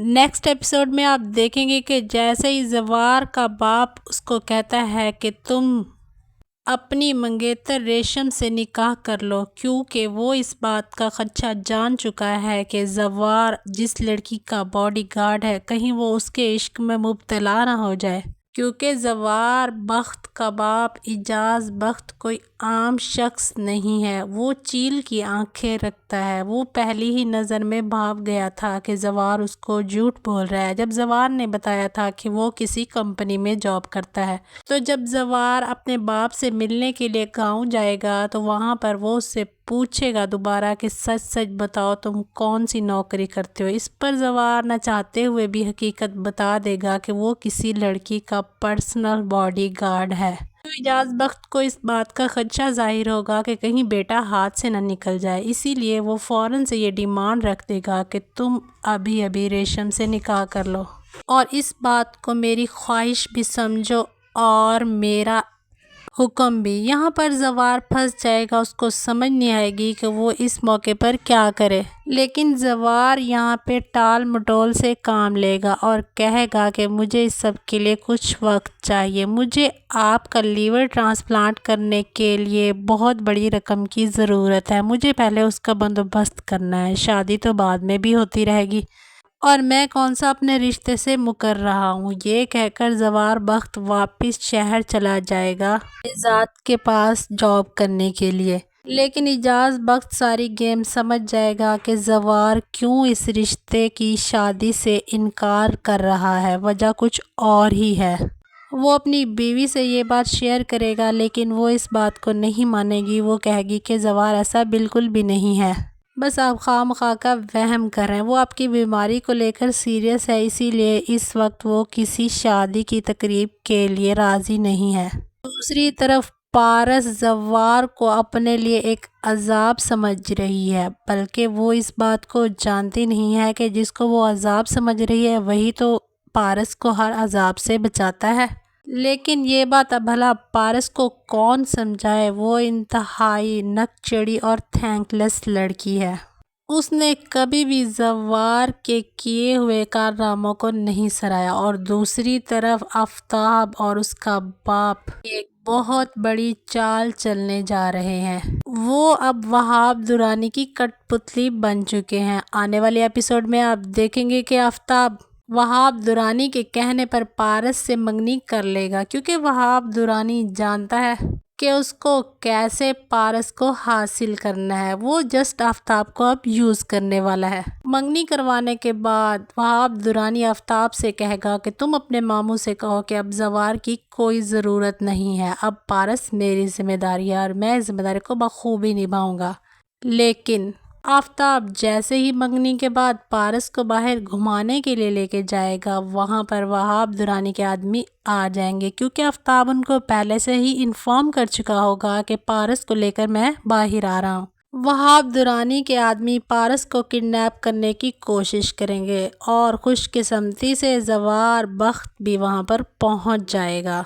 Next episode میں آپ دیکھیں گے کہ جیسے ہی زوار کا باپ اس کو کہتا ہے کہ تم اپنی منگیتر ریشم سے نکاح کر لو، کیونکہ وہ اس بات کا خدشہ جان چکا ہے کہ زوار جس لڑکی کا باڈی گارڈ ہے کہیں وہ اس کے عشق میں مبتلا نہ ہو جائے، کیونکہ زوار بخت کا باپ اعجاز بخت کوئی عام شخص نہیں ہے، وہ چیل کی آنکھیں رکھتا ہے۔ وہ پہلی ہی نظر میں بھاپ گیا تھا کہ زوار اس کو جھوٹ بول رہا ہے، جب زوار نے بتایا تھا کہ وہ کسی کمپنی میں جاب کرتا ہے۔ تو جب زوار اپنے باپ سے ملنے کے لیے گاؤں جائے گا تو وہاں پر وہ اس سے پوچھے گا دوبارہ کہ سچ سچ بتاؤ تم کون سی نوکری کرتے ہو۔ اس پر زوار نہ چاہتے ہوئے بھی حقیقت بتا دے گا کہ وہ کسی لڑکی کا پرسنل باڈی گارڈ ہے۔ تو اعجاز بخت کو اس بات کا خدشہ ظاہر ہوگا کہ کہیں بیٹا ہاتھ سے نہ نکل جائے، اسی لیے وہ فوراً سے یہ ڈیمانڈ رکھ دے گا کہ تم ابھی ریشم سے نکاح کر لو، اور اس بات کو میری خواہش بھی سمجھو اور میرا حکم بھی۔ یہاں پر زوار پھنس جائے گا، اس کو سمجھ نہیں آئے گی کہ وہ اس موقع پر کیا کرے، لیکن زوار یہاں پہ ٹال مٹول سے کام لے گا اور کہے گا کہ مجھے اس سب کے لیے کچھ وقت چاہیے، مجھے آپ کا لیور ٹرانسپلانٹ کرنے کے لیے بہت بڑی رقم کی ضرورت ہے، مجھے پہلے اس کا بندوبست کرنا ہے، شادی تو بعد میں بھی ہوتی رہے گی اور میں کون سا اپنے رشتے سے مکر رہا ہوں۔ یہ کہہ کر زوار بخت واپس شہر چلا جائے گا اعجاز کے پاس جاب کرنے کے لیے، لیکن اعجاز بخت ساری گیم سمجھ جائے گا کہ زوار کیوں اس رشتے کی شادی سے انکار کر رہا ہے، وجہ کچھ اور ہی ہے۔ وہ اپنی بیوی سے یہ بات شیئر کرے گا لیکن وہ اس بات کو نہیں مانے گی، وہ کہے گی کہ زوار ایسا بالکل بھی نہیں ہے، بس آپ خواہ مخواہ کا وہم کر رہے ہیں، وہ آپ کی بیماری کو لے کر سیریس ہے، اسی لیے اس وقت وہ کسی شادی کی تقریب کے لیے راضی نہیں ہے۔ دوسری طرف پارس زوار کو اپنے لیے ایک عذاب سمجھ رہی ہے، بلکہ وہ اس بات کو جانتی نہیں ہے کہ جس کو وہ عذاب سمجھ رہی ہے وہی تو پارس کو ہر عذاب سے بچاتا ہے۔ لیکن یہ بات اب بھلا پارس کو کون سمجھائے، وہ انتہائی نک چڑھی اور تھینک لیس لڑکی ہے، اس نے کبھی بھی زوار کے کیے ہوئے کارناموں کو نہیں سراہا۔ اور دوسری طرف آفتاب اور اس کا باپ ایک بہت بڑی چال چلنے جا رہے ہیں، وہ اب وہاب درانی کی کٹ پتلی بن چکے ہیں۔ آنے والے ایپیسوڈ میں آپ دیکھیں گے کہ آفتاب وہاب درانی کے کہنے پر پارس سے منگنی کر لے گا، کیونکہ وہاب درانی جانتا ہے کہ اس کو کیسے پارس کو حاصل کرنا ہے، وہ جسٹ آفتاب کو اب یوز کرنے والا ہے۔ منگنی کروانے کے بعد وہاب درانی آفتاب سے کہے گا کہ تم اپنے ماموں سے کہو کہ اب زوار کی کوئی ضرورت نہیں ہے، اب پارس میری ذمہ داری ہے اور میں اس ذمہ داری کو بخوبی نبھاؤں گا۔ لیکن آفتاب جیسے ہی منگنی کے بعد پارس کو باہر گھمانے کے لیے لے کے جائے گا، وہاں پر وہاب درانی کے آدمی آ جائیں گے، کیونکہ آفتاب ان کو پہلے سے ہی انفارم کر چکا ہوگا کہ پارس کو لے کر میں باہر آ رہا ہوں۔ وہاب درانی کے آدمی پارس کو کڈنیپ کرنے کی کوشش کریں گے اور خوش قسمتی سے زوار بخت بھی وہاں پر پہنچ جائے گا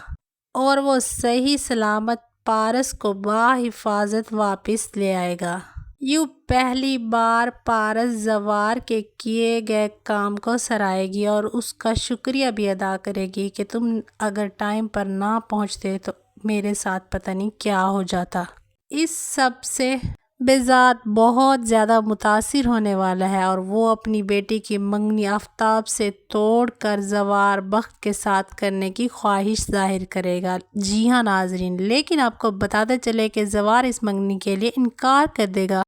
اور وہ صحیح سلامت پارس کو بحفاظت واپس لے آئے گا۔ یوں پہلی بار پارس زوار کے کیے گئے کام کو سرائے گی اور اس کا شکریہ بھی ادا کرے گی کہ تم اگر ٹائم پر نہ پہنچتے تو میرے ساتھ پتہ نہیں کیا ہو جاتا۔ اس سب سے بذات بہت زیادہ متاثر ہونے والا ہے اور وہ اپنی بیٹی کی منگنی آفتاب سے توڑ کر زوار بخت کے ساتھ کرنے کی خواہش ظاہر کرے گا۔ جی ہاں ناظرین، لیکن آپ کو بتاتے چلے کہ زوار اس منگنی کے لیے انکار کر دے گا۔